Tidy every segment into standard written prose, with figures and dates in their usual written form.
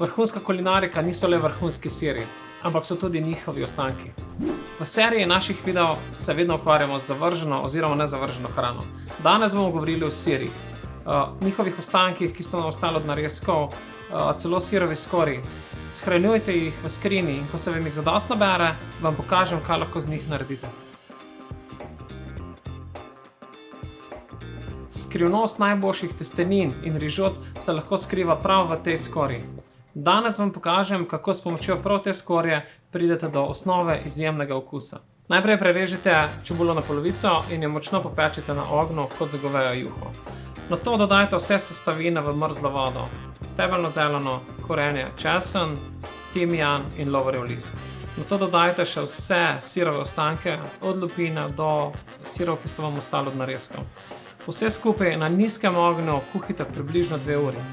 Vrhunska kulinarika niso le vrhunski siri, ampak so tudi njihovi ostanki. V seriji naših videov se vedno ukvarjamo z zavrženo oziroma nezavrženo hrano. Danes bomo govorili o sirih, njihovih ostankih, ki so nam ostali od narezkov, celo sirovi skorji. Shranjujte jih v skrinji in ko se vam jih zadosti nabere, vam pokažem, kaj lahko z njih naredite. Skrivnost najboljših testenin in rižot se lahko skriva prav v tej skorji. Danes vam pokažem, kako s pomočjo prav te skorje pridete do osnove izjemnega okusa. Najprej prerežite čebulo na polovico in jo močno popečite na ognju kot za govejo juho. Nato dodajte vse sestavine v mrzlo vodo, stebelno zeleno, korenje, česen, timijan in lovorjev list. Nato dodajte še vse sirove ostanke, od lupine do sirov, ki so vam ostali od narezkov. Vse skupaj na nizkem ognju kuhajte približno 2 uri.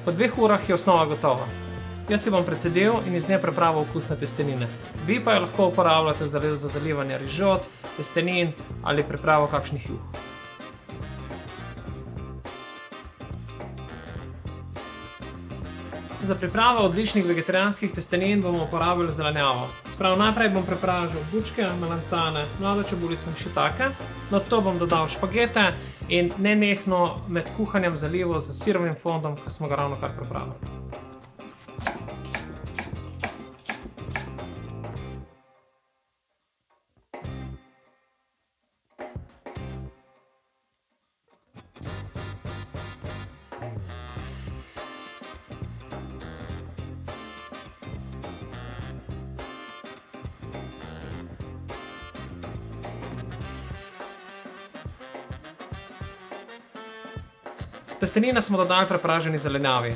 Po 2 urah je osnova gotova. Jaz si bom precedil in iz nje pripravil okusne testenine. Vi pa jo lahko uporabljate za zalivanje rižot, testenin ali pripravo kakšnih juh. Za pripravo odličnih vegetarijanskih testenin bomo uporabili zelenjavo. Najprej bom prepražil bučke, melancane, mlado čebulico in šitake, nato bom dodal špagete in nenehno med kuhanjem zalival z sirovim fondom, ki smo ga ravnokar pripravili. Testenine smo dodali prepraženi zelenjavi.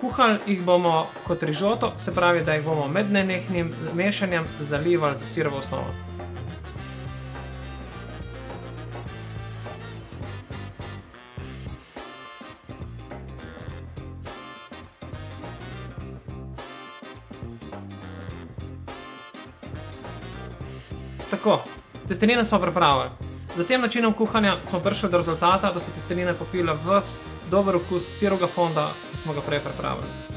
Kuhali jih bomo kot rižoto, se pravi, da jih bomo med nenehnim mešanjem zalivali z sirovo osnovo. Tako, testenine smo pripravili. Za tem načinom kuhanja smo prišli do rezultata, da so testenine popile ves dober okus sirovega fonda, ki smo ga prej pripravili.